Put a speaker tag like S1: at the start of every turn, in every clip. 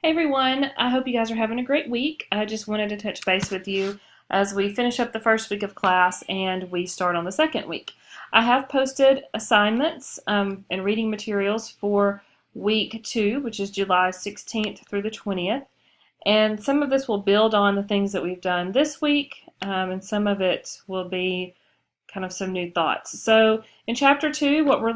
S1: Hey everyone, I hope you guys are having a great week. I just wanted to touch base with you as we finish up the first week of class and we start on the second week. I have posted assignments and reading materials for week 2, which is July 16th through the 20th. And some of this will build on the things that we've done this week, and some of it will be kind of some new thoughts. So in chapter 2, what we're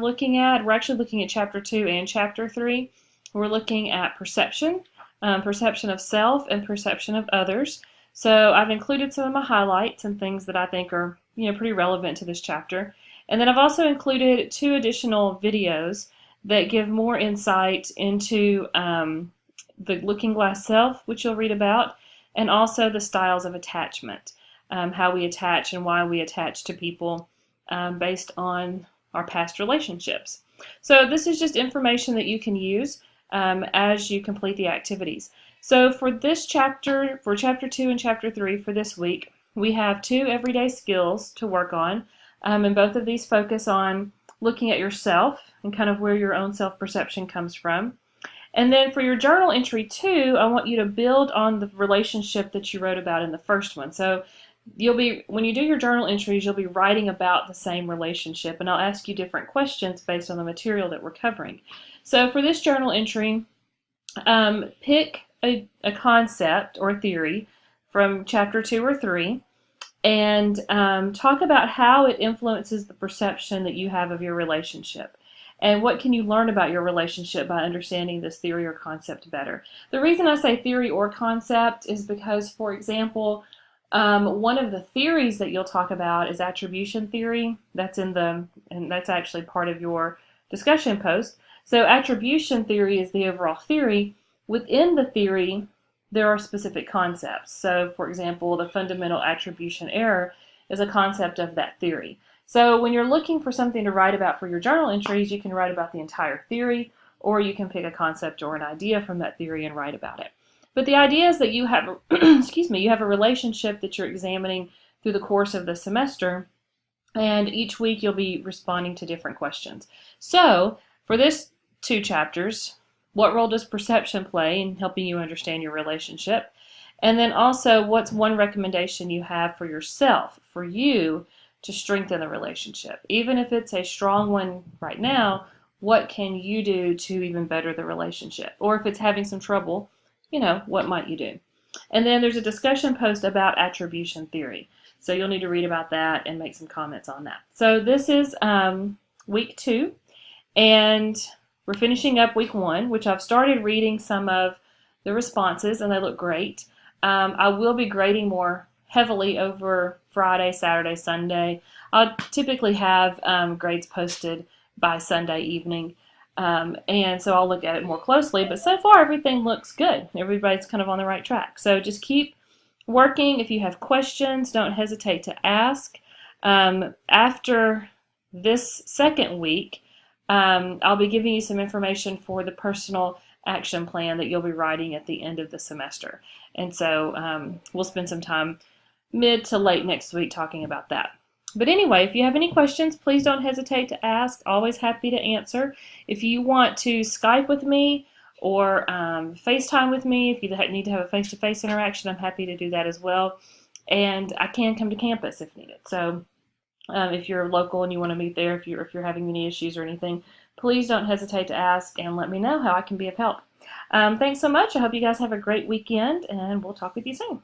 S1: actually looking at chapter 2 and chapter 3. We're looking at perception, perception of self and perception of others. So I've included some of my highlights and things that I think are pretty relevant to this chapter. And then I've also included 2 additional videos that give more insight into the looking glass self, which you'll read about, and also the styles of attachment, how we attach and why we attach to people based on our past relationships. So this is just information that you can use as you complete the activities. So for this chapter, for chapter 2 and chapter 3 for this week, we have 2 everyday skills to work on, and both of these focus on looking at yourself and kind of where your own self-perception comes from. And then for your journal entry 2, I want you to build on the relationship that you wrote about in the first one. So when you do your journal entries, you'll be writing about the same relationship, and I'll ask you different questions based on the material that we're covering. So for this journal entry, pick a concept or a theory from chapter 2 or 3 and talk about how it influences the perception that you have of your relationship. And what can you learn about your relationship by understanding this theory or concept better? The reason I say theory or concept is because, for example, one of the theories that you'll talk about is attribution theory. And that's actually part of your discussion post. So attribution theory is the overall theory. Within the theory, there are specific concepts. So, for example, the fundamental attribution error is a concept of that theory. So when you're looking for something to write about for your journal entries, you can write about the entire theory, or you can pick a concept or an idea from that theory and write about it. But the idea is that you have, you have a relationship that you're examining through the course of the semester, and each week you'll be responding to different questions. So for this 2 chapters, what role does perception play in helping you understand your relationship? And then also, what's one recommendation you have for yourself, for you, to strengthen the relationship? Even if it's a strong one right now, what can you do to even better the relationship? Or if it's having some trouble, what might you do? And then there's a discussion post about attribution theory. So you'll need to read about that and make some comments on that. So this is week 2, and we're finishing up week 1, which I've started reading some of the responses, and they look great. I will be grading more heavily over Friday, Saturday, Sunday. I'll typically have grades posted by Sunday evening, and so I'll look at it more closely. But so far, everything looks good. Everybody's kind of on the right track. So just keep working. If you have questions, don't hesitate to ask. After this second week, I'll be giving you some information for the personal action plan that you'll be writing at the end of the semester. And so we'll spend some time mid to late next week talking about that. But anyway, if you have any questions, please don't hesitate to ask. Always happy to answer. If you want to Skype with me or FaceTime with me, if you need to have a face-to-face interaction, I'm happy to do that as well. And I can come to campus if needed. So if you're local and you want to meet there, if you're having any issues or anything, please don't hesitate to ask and let me know how I can be of help. Thanks so much. I hope you guys have a great weekend, and we'll talk with you soon.